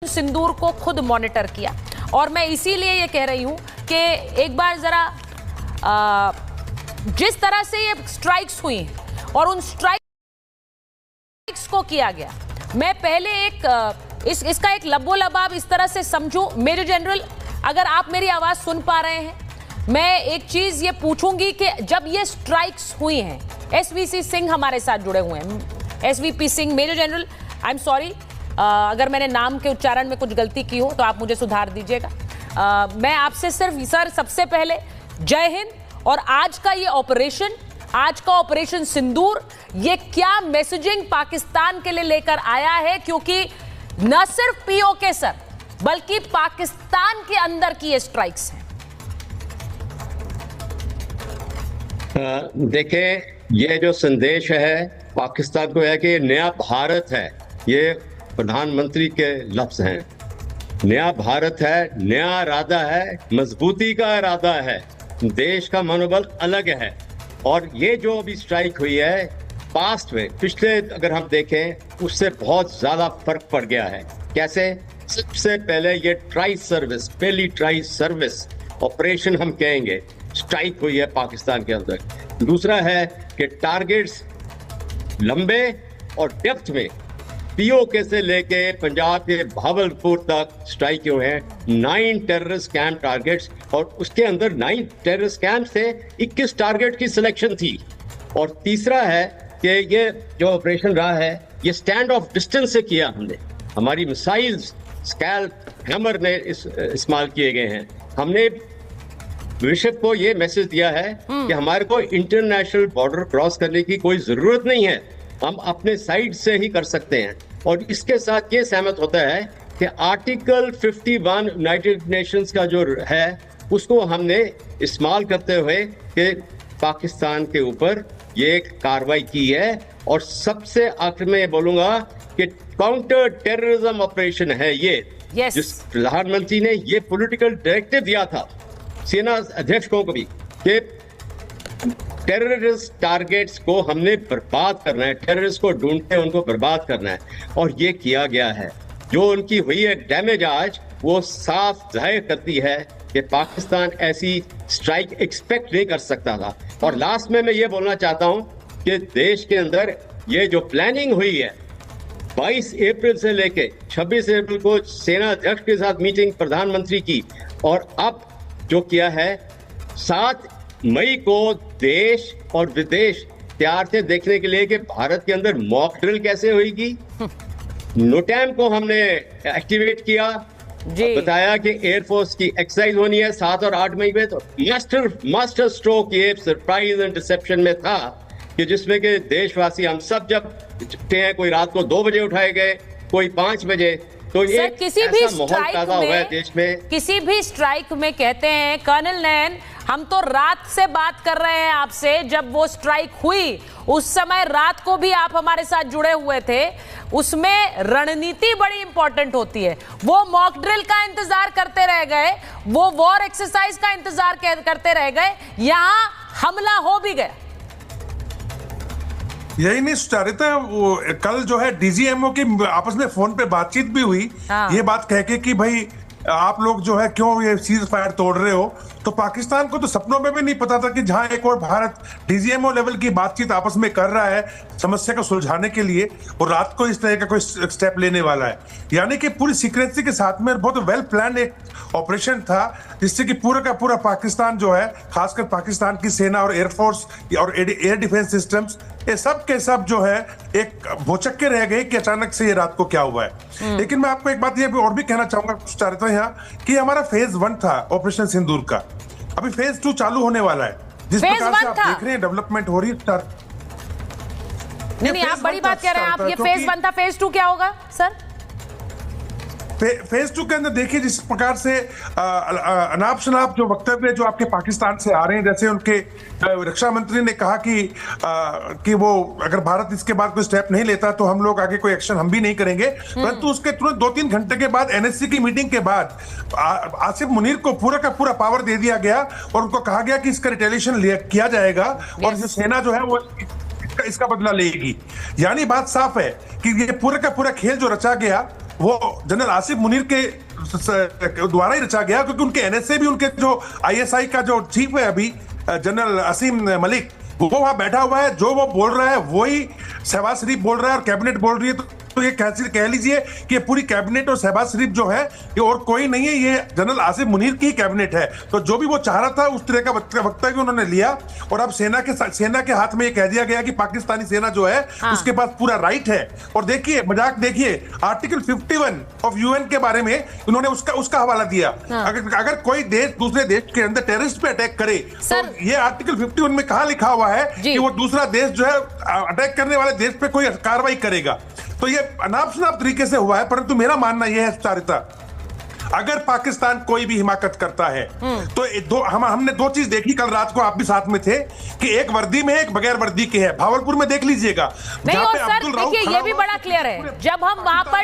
सिंदूर को खुद मॉनिटर किया। और मैं इसीलिए ये कह रही हूं कि एक बार जरा जिस तरह से ये स्ट्राइक्स हुई और उन स्ट्राइक्स को किया गया, मैं पहले इसका एक लबोलबाब इस तरह से समझूं। मेजर जनरल, अगर आप मेरी आवाज सुन पा रहे हैं, मैं एक चीज ये पूछूंगी कि जब ये स्ट्राइक्स हुई हैं, एसवीसी सिंह हमारे साथ जुड़े हुए हैं, SVP Singh. Major general, I am sorry अगर मैंने नाम के उच्चारण में कुछ गलती की हो तो आप मुझे सुधार दीजिएगा। मैं आपसे सिर्फ सर सबसे पहले जय हिंद। और आज का ये ऑपरेशन, आज का ऑपरेशन सिंदूर, ये क्या मैसेजिंग पाकिस्तान के लिए लेकर आया है? क्योंकि न सिर्फ पीओके सर, बल्कि पाकिस्तान के अंदर की ये स्ट्राइक्स हैं। देखें, ये जो संदेश है पाकिस्तान को है कि नया भारत है, ये प्रधानमंत्री के लफ्ज हैं। नया भारत है, नया इरादा है, मजबूती का इरादा है, देश का मनोबल अलग है। और ये जो अभी स्ट्राइक हुई है, पास्ट में पिछले अगर हम देखें उससे बहुत ज्यादा फर्क पड़ गया है। कैसे? सबसे पहले ये ट्राई सर्विस, पहली ट्राई सर्विस ऑपरेशन हम कहेंगे, स्ट्राइक हुई है पाकिस्तान के अंदर। दूसरा है कि टारगेट्स लंबे और डेप्थ में पीओके से लेके पंजाब के भावलपुर तक स्ट्राइक हुए हैं। 9 टेररिस्ट कैंप टारगेट्स, और उसके अंदर 9 टेररिस्ट कैंप से 21 टारगेट की सिलेक्शन थी। और तीसरा है कि ये जो ऑपरेशन रहा है, ये स्टैंड ऑफ डिस्टेंस से किया हमने। हमारी मिसाइल्स, स्कैल्प, हैमर ने इस्तेमाल किए गए हैं। हमने विश्व को ये मैसेज दिया है कि हमारे को इंटरनेशनल बॉर्डर क्रॉस करने की कोई जरूरत नहीं है, हम अपने साइड से ही कर सकते हैं। और इसके साथ ये सहमत होता है कि आर्टिकल 51 यूनाइटेड नेशंस का जो है, उसको हमने इस्तेमाल करते हुए कि पाकिस्तान के ऊपर ये कार्रवाई की है। और सबसे आखिर में ये बोलूंगा कि काउंटर टेररिज्म ऑपरेशन है ये, जिस प्रधानमंत्री ने ये पॉलिटिकल डायरेक्टिव दिया था सेना अध्यक्ष को भी कि टेररिस्ट टारगेट्स को हमने बर्बाद करना है, टेररिस्ट को ढूंढते उनको बर्बाद करना है, और ये किया गया है। जो उनकी हुई है डैमेज आज, वो साफ जाहिर करती है कि पाकिस्तान ऐसी स्ट्राइक एक्सपेक्ट नहीं कर सकता था। और लास्ट में मैं ये बोलना चाहता हूं कि देश के अंदर ये जो प्लानिंग हुई है, 22 अप्रैल से लेके 26 अप्रैल को सेना अध्यक्ष के साथ मीटिंग प्रधानमंत्री की, और अब जो किया है 7 मई को देश और विदेश तैयार थे देखने के लिए कि भारत के अंदर मॉक ड्रिल कैसे होगी। नोटैम को हमने एक्टिवेट किया, बताया कि एयरफोर्स की एक्सरसाइज होनी है 7 और 8 मई में। तो मास्टर स्ट्रोक ये सरप्राइज एंड डिसेप्शन में था कि जिसमें कि देशवासी हम सब जब उठते हैं, कोई रात को 2 बजे उठाए गए, कोई 5 बजे, तो ये किसी भी स्ट्राइक में कहते हैं कर्नल नैन, हम तो रात से बात कर रहे हैं आपसे। जब वो स्ट्राइक हुई उस समय रात को भी आप हमारे साथ जुड़े हुए थे। उसमें रणनीति बड़ी इंपॉर्टेंट होती है। वो मॉक ड्रिल का इंतजार करते रह गए, वो वॉर एक्सरसाइज का इंतजार करते रह गए, यहां हमला हो भी गया। यही नहीं सुचारिता, वो कल जो है डीजीएमओ की आपस में फोन पे बातचीत भी हुई, ये बात कह के कि भाई आप लोग जो है क्यों ये सीज फायर तोड़ रहे हो। तो पाकिस्तान को तो सपनों में भी नहीं पता था कि जहां एक और भारत डीजीएमओ लेवल की बातचीत आपस में कर रहा है समस्या को सुलझाने के लिए, और रात को इस तरह का कोई स्टेप लेने वाला है। यानी कि पूरी सीक्रेसी के साथ में बहुत वेल प्लान एक ऑपरेशन था, जिससे कि पूरा का पूरा पाकिस्तान जो है, खासकर पाकिस्तान की सेना और एयरफोर्स और एयर डिफेंस सिस्टम्स, ये सब के सब जो है एक भौचक्के रह गए कि अचानक से ये रात को क्या हुआ है। लेकिन मैं आपको एक बात ये और भी कहना चाहूंगा यहाँ कि हमारा फेज 1 था ऑपरेशन सिंदूर का, अभी फेज 2 चालू होने वाला है। जिस प्रकार से आप देख रहे हैं डेवलपमेंट हो रही है। नहीं, आप बड़ी बात कह रहे हैं। आप ये फेज 1 था, फेज 2 क्या होगा सर? फेज 2 के अंदर देखिए जिस प्रकार से अनाप शनाप जो वक्तव्य जो आपके पाकिस्तान से आ रहे हैं, जैसे उनके रक्षा मंत्री ने कहा कि वो अगर भारत इसके बाद कोई स्टेप नहीं लेता तो हम लोग आगे कोई एक्शन हम भी नहीं करेंगे। परंतु उसके तुरंत 2-3 घंटे के बाद एनएससी की मीटिंग के बाद आसिफ मुनीर को पूरा का पूरा पावर दे दिया गया और उनको कहा गया कि इसका रिटेलिएशन किया जाएगा और जो सेना जो है वो इसका बदला लेगी। यानी बात साफ है कि ये पूरा का पूरा खेल जो रचा गया वो जनरल आसिफ मुनीर के द्वारा ही रचा गया, क्योंकि उनके एनएसए भी, उनके जो आईएसआई का जो चीफ है अभी जनरल असीम मलिक, वो वहां बैठा हुआ है। जो वो बोल रहा है वही शहबाज शरीफ बोल रहा है और कैबिनेट बोल रही है। तो ये कह लीजिए कि ये पूरी कैबिनेट और शहबाज शरीफ जो है ये और कोई नहीं है, ये जनरल आसिफ मुनीर की कैबिनेट है। तो जो भी वो चाह रहा था उस तरह का वक्तव्य उन्होंने लिया, और अब सेना के हाथ में ये कह दिया गया कि पाकिस्तानी सेना जो है उसके पास पूरा राइट है। और देखिए मजाक देखिए, आर्टिकल 51 ऑफ यूएन के बारे में उन्होंने उसका हवाला दिया। अगर कोई देश दूसरे देश के अंदर टेररिस्ट पे अटैक करे तो ये आर्टिकल 51 में कहां लिखा हुआ है कि वो दूसरा देश जो है अटैक करने वाले देश पे कोई कार्रवाई करेगा। तो ये अनाप शनाप तरीके से हुआ है। परंतु मेरा मानना यह है चारिता, अगर पाकिस्तान कोई भी हिमाकत करता है तो हमने दो चीज देखी कल रात को, आप भी साथ में थे, कि एक वर्दी में एक बगैर वर्दी के है। भावलपुर में देख लीजिएगा। नहीं, और सर देखिए ये भी बड़ा क्लियर है, जब हम वहां पर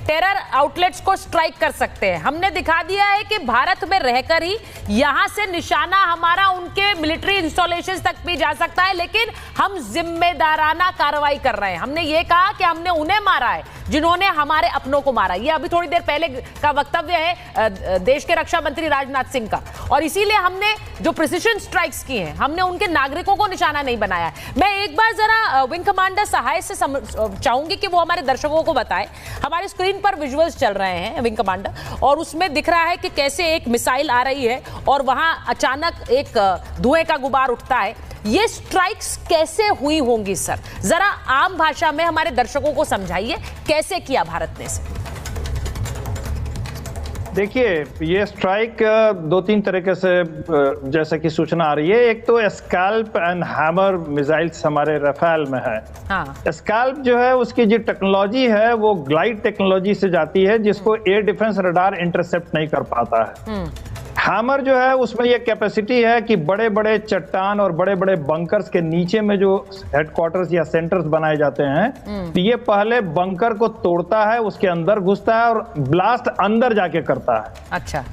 टेरर आउटलेट्स को स्ट्राइक कर सकते हैं, हमने दिखा दिया है कि भारत में रहकर ही यहां से निशाना हमारा उनके मिलिट्री इंस्टॉलेशंस तक भी जा सकता है, लेकिन हम जिम्मेदाराना कार्रवाई कर रहे हैं। हमने ये कहा कि हमने उन्हें मारा है जिन्होंने हमारे अपनों को मारा। ये अभी थोड़ी देर पहले का वक्तव्य है देश के रक्षा मंत्री राजनाथ सिंह का, और इसीलिए हमने जो प्रिसिशन स्ट्राइक्स की हैं, हमने उनके नागरिकों को निशाना नहीं बनाया है। मैं एक बार जरा विंग कमांडर सहाय से चाहूंगी कि वो हमारे दर्शकों को बताएं। हमारी स्क्रीन पर विजुअल्स चल रहे हैं विंग कमांडर, और उसमें दिख रहा है कि कैसे एक मिसाइल आ रही है और वहां अचानक एक धुएं का गुबार उठता है। ये स्ट्राइक्स कैसे हुई होंगी सर, जरा आम भाषा में हमारे दर्शकों को समझाइए, कैसे किया भारत ने इसे? देखिए, ये स्ट्राइक दो तीन तरीके से जैसा कि सूचना आ रही है। एक तो स्कैल्प एंड हैमर मिसाइल्स हमारे रफाल में है। स्कैल्प जो है उसकी जो टेक्नोलॉजी है वो ग्लाइड टेक्नोलॉजी से जाती है, जिसको एयर डिफेंस रडार इंटरसेप्ट नहीं कर पाता है। हैमर जो है उसमें ये कैपेसिटी है कि बड़े बड़े चट्टान और बड़े बड़े बंकर्स के नीचे में जो हेडक्वार्टर्स या सेंटर्स बनाए जाते हैं, तो ये पहले बंकर को तोड़ता है, उसके अंदर घुसता है और ब्लास्ट अंदर जाके करता है। अच्छा।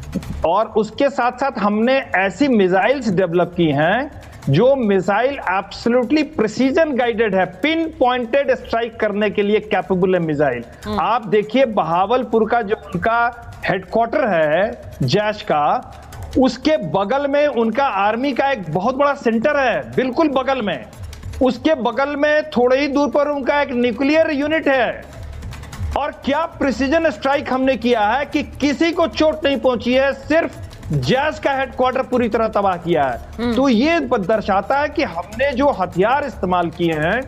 और उसके साथ साथ हमने ऐसी मिसाइल्स डेवलप की हैं जो मिसाइल एब्सोल्युटली प्रिसीजन गाइडेड है, पिन पॉइंटेड स्ट्राइक करने के लिए कैपेबल है मिसाइल। आप देखिए बहावलपुर का जो उनका हेडक्वार्टर है जैश का, उसके बगल में उनका आर्मी का एक बहुत बड़ा सेंटर है, बिल्कुल बगल में। उसके बगल में थोड़े ही दूर पर उनका एक न्यूक्लियर यूनिट है। और क्या प्रिसीजन स्ट्राइक हमने किया है कि किसी को चोट नहीं पहुंची है, सिर्फ जैश का हेडक्वार्टर पूरी तरह तबाह किया है। तो ये दर्शाता है कि हमने जो हथियार इस्तेमाल किए हैं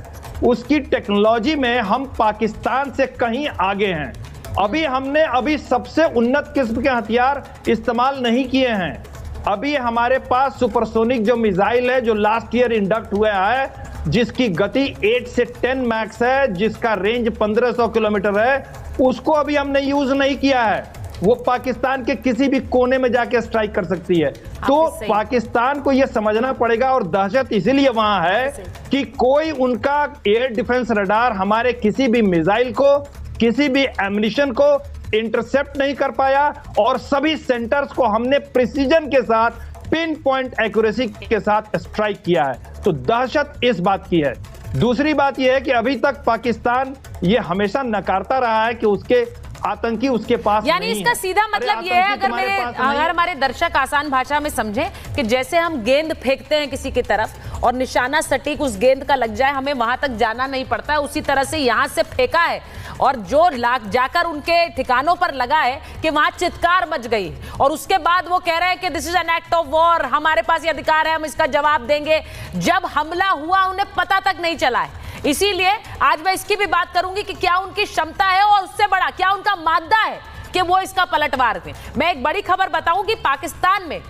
उसकी टेक्नोलॉजी में हम पाकिस्तान से कहीं आगे हैं। अभी सबसे उन्नत किस्म के हथियार इस्तेमाल नहीं किए हैं। अभी हमारे पास सुपरसोनिक जो मिसाइल है जो लास्ट ईयर इंडक्ट हुआ है, जिसकी गति 8 से 10 मैक्स है, जिसका रेंज 1500 किलोमीटर है, उसको अभी हमने यूज नहीं किया है। वो पाकिस्तान के किसी भी कोने में जाके स्ट्राइक कर सकती है। तो पाकिस्तान को यह समझना पड़ेगा, और दहशत इसीलिए वहां है कि कोई उनका एयर डिफेंस रडार हमारे किसी भी मिसाइल को, किसी भी एम्युनिशन को इंटरसेप्ट नहीं कर पाया, और सभी सेंटर्स को हमने प्रिसीजन के साथ, पिन पॉइंट एक्यूरेसी के साथ स्ट्राइक किया है। तो दहशत इस बात की है। दूसरी बात यह है कि अभी तक पाकिस्तान ये हमेशा नकारता रहा है कि उसके आतंकी उसके पास, यानी इसका सीधा मतलब यह है, अगर हमारे दर्शक आसान भाषा में समझें कि जैसे हम गेंद फेंकते हैं किसी की तरफ और निशाना सटीक उस गेंद का लग जाए, हमें वहां तक जाना नहीं पड़ता है, उसी तरह से यहां से फेंका है और जो जाकर उनके ठिकानों पर लगा है कि वहां चित्कार मच गई, और उसके बाद वो कह रहे हैं कि this is an act of war, हमारे पास ये अधिकार है, हम इसका जवाब देंगे। जब हमला हुआ उन्हें पता तक नहीं चला है। इसीलिए आज मैं इसकी भी बात करूंगी कि क्या उनकी क्षमता है, और उससे बड़ा क्या उनका मादा है कि वो इसका पलटवार दें। मैं एक बड़ी खबर बताऊं कि पाकिस्तान में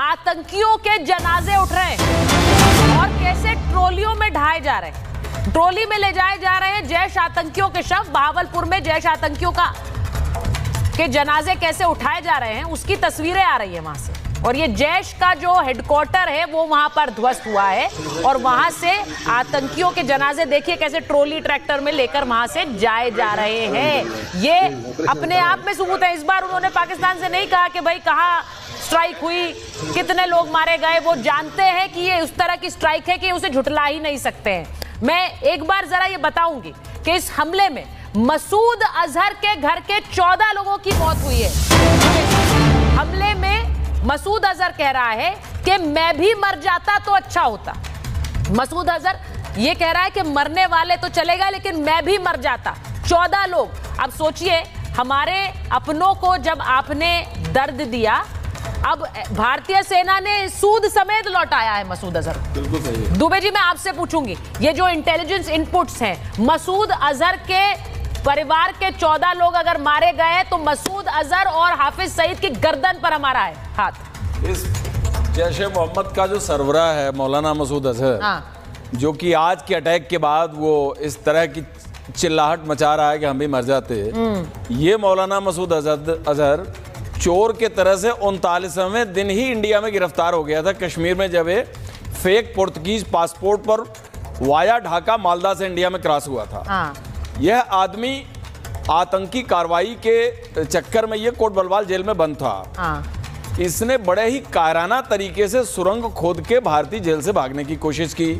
आतंकियों के जनाजे उठ रहे हैं और कैसे ट्रॉलियों में ढाए जा रहे हैं, ट्रॉली में ले जाए जा रहे हैं जैश आतंकियों के शव। बहावलपुर में जैश आतंकियों के जनाजे कैसे उठाए जा रहे हैं उसकी तस्वीरें आ रही है वहां से, और ये जैश का जो हेडक्वार्टर है वो वहां पर ध्वस्त हुआ है, और वहां से आतंकियों के जनाजे देखिए कैसे ट्रॉली ट्रैक्टर में लेकर वहां से जाए जा रहे हैं। ये अपने आप में सबूत है। इस बार उन्होंने पाकिस्तान से नहीं कहा कि भाई कहां स्ट्राइक हुई, कितने लोग मारे गए, वो जानते हैं कि ये उस तरह की स्ट्राइक है कि उसे झुठला ही नहीं सकते हैं। मैं एक बार जरा ये बताऊंगी कि इस हमले में मसूद अजहर के घर के 14 लोगों की मौत हुई है हमले में। मसूद अजहर कह रहा है कि मैं भी मर जाता तो अच्छा होता। मसूद अजहर ये कह रहा है कि मरने वाले तो चलेगा लेकिन मैं भी मर जाता। 14 लोग। अब सोचिए, हमारे अपनों को जब आपने दर्द दिया, अब भारतीय सेना ने सूद समेत लौटाया है मसूद अजहर। बिल्कुल सही है। दुबे जी, मैं आपसे पूछूंगी, ये जो इंटेलिजेंस इनपुट्स हैं, मसूद अजहर के परिवार के 14 लोग अगर मारे गए तो मसूद अजहर और हाफिज सईद की गर्दन पर हमारा है हाथ। इस जैश-ए मोहम्मद का जो सरबराह है मौलाना मसूद अजहर, जो कि आज के अटैक के बाद वो इस तरह की चिल्लाहट मचा रहा है कि हम भी मर जाते। ये मौलाना मसूद अजहर चोर के तरह से 39वें दिन ही इंडिया में गिरफ्तार हो गया था कश्मीर में, जब ये फेक पुर्तगीज पासपोर्ट पर वाया ढाका मालदा से इंडिया में क्रॉस हुआ था। यह आदमी आतंकी कार्रवाई के चक्कर में ये कोट बलवाल जेल में बंद था। इसने बड़े ही कायराना तरीके से सुरंग खोद के भारतीय जेल से भागने की कोशिश की।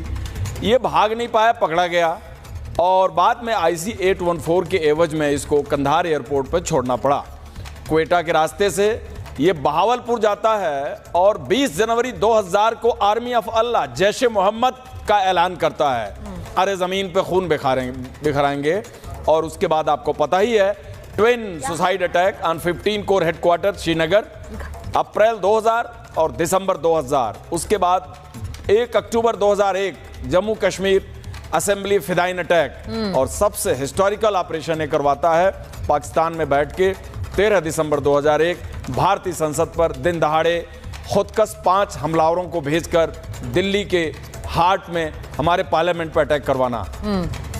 ये भाग नहीं पाया, पकड़ा गया और बाद में IC 814 के एवज में इसको कंधार एयरपोर्ट पर छोड़ना पड़ा। क्वेटा के रास्ते से ये बहावलपुर जाता है और 20 जनवरी 2000 को आर्मी ऑफ अल्लाह जैश-ए मोहम्मद का ऐलान करता है। अरे ज़मीन पे खून बिखराएंगे। और उसके बाद आपको पता ही है, twin suicide attack on 15 corps headquarter Srinagar, April 2000 और दिसंबर 2000। उसके बाद 1 अक्टूबर 2001 जम्मू कश्मीर असेंबली फिदाइन अटैक। और सबसे हिस्टोरिकल ऑपरेशन ये करवाता है पाकिस्तान में बैठ के 13 दिसंबर 2001 भारतीय संसद पर दिन दहाड़े खुदकश 5 हमलावरों को भेजकर दिल्ली के हार्ट में हमारे पार्लियामेंट पर अटैक करवाना।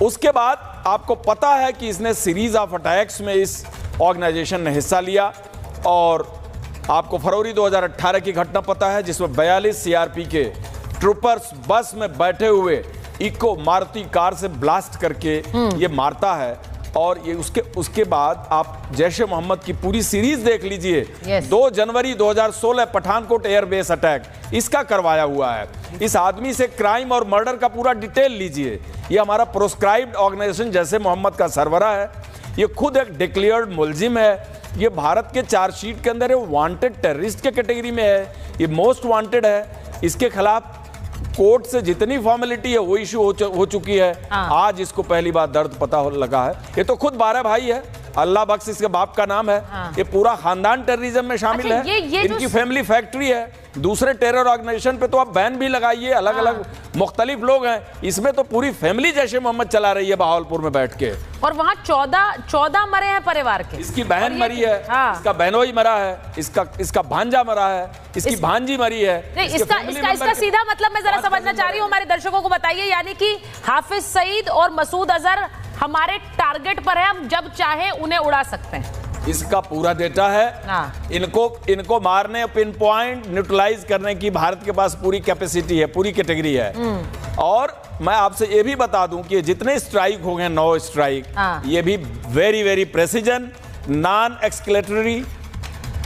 उसके बाद आपको पता है कि इसने सीरीज ऑफ अटैक्स में इस ऑर्गेनाइजेशन ने हिस्सा लिया। और आपको फरवरी 2018 की घटना पता है जिसमें 42 CRP के ट्रूपर्स बस में बैठे हुए इको मारुति कार से ब्लास्ट करके ये मारता है। और ये उसके बाद आप जैश-ए मोहम्मद की पूरी सीरीज देख लीजिए। 2 जनवरी 2016 पठानकोट एयरबेस अटैक इसका करवाया हुआ है। इस आदमी से क्राइम और मर्डर का पूरा डिटेल लीजिए। ये हमारा प्रोस्क्राइब्ड ऑर्गेनाइजेशन जैश-ए मोहम्मद का सरबराह है। ये खुद एक डिक्लेयर्ड मुलजिम है। ये भारत के चार्जशीट के अंदर वांटेड टेररिस्ट के कैटेगरी में है। ये मोस्ट वांटेड है। इसके खिलाफ कोर्ट से जितनी फॉर्मेलिटी है वो इशू हो चुकी है। आज इसको पहली बार दर्द पता लगा है। ये तो खुद 12 भाई है, अल्लाह बख्श इसके बाप का नाम है। ये पूरा खानदान टेररिज्म में शामिल है। इनकी फैमिली फैक्ट्री है। दूसरे टेरर ऑर्गेनाइजेशन पे तो आप बैन भी लगाइए, अलग अलग मुख्तलिफ लोग हैं। इसमें तो पूरी फैमिली जैश-ए मोहम्मद चला रही है बहावलपुर में बैठ के। और वहाँ 14 मरे हैं परिवार के। इसकी बहन मरी है, इसका बहनोई मरा है, इसका भांजा मरा है, इसकी भांजी मरी है। इसका सीधा मतलब मैं जरा समझना चाह रही हूँ, हमारे दर्शकों को बताइए। यानी कि हाफिज सईद और मसूद अजहर हमारे टारगेट पर है, हम जब चाहे उन्हें उड़ा सकते हैं। इसका पूरा डेटा है। इनको मारने, पिन पॉइंट न्यूट्रलाइज करने की भारत के पास पूरी कैपेसिटी है, पूरी कैटेगरी है। और मैं आपसे ये भी बता दूं कि जितने स्ट्राइक हो गए 9 स्ट्राइक, ये भी very very precision, non escalatory,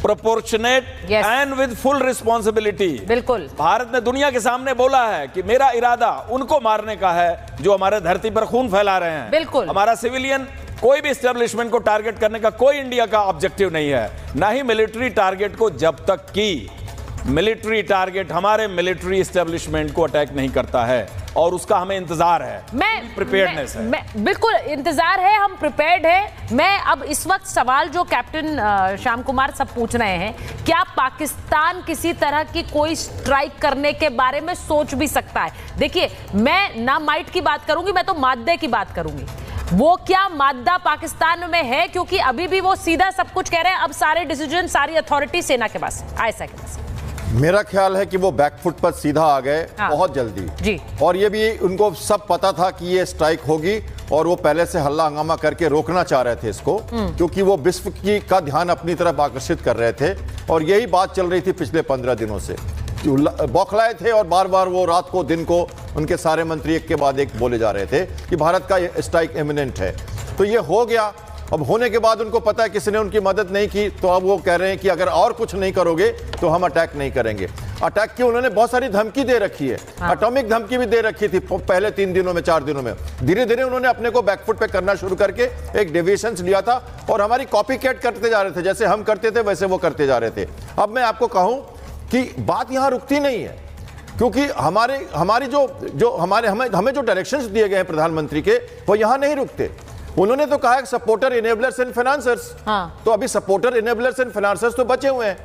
proportionate and with full responsibility. बिल्कुल भारत ने दुनिया के सामने बोला है कि मेरा इरादा उनको मारने का है जो हमारे धरती पर खून फैला रहे हैं। बिल्कुल हमारा सिविलियन कोई भी एस्टेब्लिशमेंट को टारगेट करने का कोई इंडिया का ऑब्जेक्टिव नहीं है, ना ही मिलिट्री टारगेट को, जब तक कि मिलिट्री टारगेट हमारे मिलिट्री एस्टेब्लिशमेंट को अटैक नहीं करता है। और उसका हमें इंतजार है, प्रिपेयर्डनेस है। बिल्कुल इंतजार है, हम प्रिपेयर्ड है। मैं अब इस वक्त सवाल जो कैप्टन श्याम कुमार सब पूछ रहे हैं, क्या पाकिस्तान किसी तरह की कोई स्ट्राइक करने के बारे में सोच भी सकता है? देखिए, मैं ना माइट की बात करूंगी, मैं तो मादे की बात करूंगी। वो क्या मादा पाकिस्तान में है? क्योंकि अभी भी वो सीधा सब कुछ कह रहे हैं, अब सारे डिसीजन, सारी अथॉरिटी सेना के पास, आईएसआई के पास। मेरा ख्याल है कि वो बैकफुट पर सीधा आ गए बहुत जल्दी जी। और ये भी उनको सब पता था कि ये स्ट्राइक होगी और वो पहले से हल्ला हंगामा करके रोकना चाह रहे थे इसको, क्योंकि वो विश्व का ध्यान अपनी तरफ आकर्षित कर रहे थे। और यही बात चल रही थी पिछले 15 दिनों से, बौखलाए थे और बार बार वो रात को दिन को उनके सारे मंत्री एक के बाद एक बोले जा रहे थे कि भारत का स्ट्राइक इमिनेंट है। तो ये हो गया। अब होने के बाद उनको पता है किसी ने उनकी मदद नहीं की, तो अब वो कह रहे हैं कि अगर और कुछ नहीं करोगे तो हम अटैक नहीं करेंगे। अटैक की उन्होंने बहुत सारी धमकी दे रखी है, एटॉमिक धमकी भी दे रखी थी पहले 3 दिनों में, 4 दिनों में। धीरे धीरे उन्होंने अपने को बैकफुट पे करना शुरू करके एक डेविएशंस लिया था और हमारी कॉपी कैट करते जा रहे थे, जैसे हम करते थे वैसे वो करते जा रहे थे। अब मैं आपको कहूं कि बात यहां रुकती नहीं है, क्योंकि हमारी जो हमें जो डायरेक्शंस दिए गए हैं प्रधानमंत्री के, वो यहां नहीं रुकते। उन्होंने तो कहा है सपोर्टर, इनेबलर्स एंड फाइनेंसर्स। तो अभी सपोर्टर, इनेबलर्स एंड फाइनेंसर्स तो बचे हुए हैं।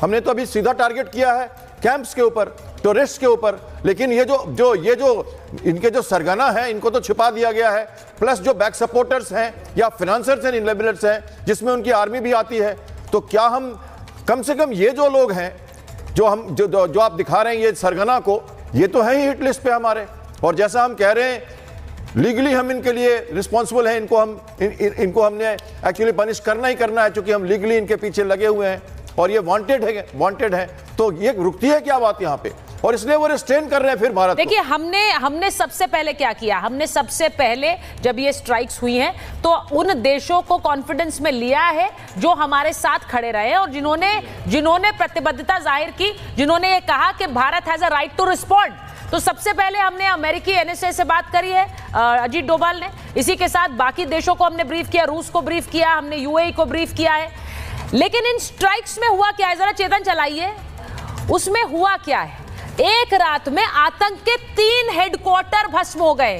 हमने तो अभी सीधा टारगेट किया है कैंप्स के ऊपर, टूरिस्ट के ऊपर, लेकिन ये जो इनके जो सरगना है इनको तो छिपा दिया गया है। प्लस जो बैक सपोर्टर्स हैं या फाइनेंसर्स एंड इनेबलर्स हैं, जिसमें उनकी आर्मी भी आती है, तो क्या हम कम से कम ये जो लोग हैं जो आप दिखा रहे हैं ये सरगना को, ये तो है ही हिट लिस्ट पे हमारे। और जैसा हम कह रहे हैं लीगली हम इनके लिए रिस्पॉन्सिबल हैं, इनको हमने एक्चुअली पनिश करना ही करना है, क्योंकि हम लीगली इनके पीछे लगे हुए हैं और ये वांटेड है। तो ये रुकती है क्या बात यहाँ पे? और इसलिए वो रिस्ट्रेन कर रहे हैं फिर भारत। देखिए हमने सबसे पहले क्या किया, हमने सबसे पहले जब ये स्ट्राइक्स हुई हैं तो उन देशों को कॉन्फिडेंस में लिया है जो हमारे साथ खड़े रहे और जिन्होंने प्रतिबद्धता जाहिर की, जिन्होंने ये कहा कि Bharat has a right to respond. तो सबसे पहले हमने अमेरिकी एनएसए से बात करी है, अजीत डोभाल ने। इसी के साथ बाकी देशों को हमने ब्रीफ किया, रूस को ब्रीफ किया, हमने यूएई को ब्रीफ किया है। लेकिन इन स्ट्राइक्स में हुआ क्या है, जरा चेतन चलाइए, उसमें हुआ क्या है? एक रात में आतंक के 3 हेडक्वार्टर भस्म हो गए।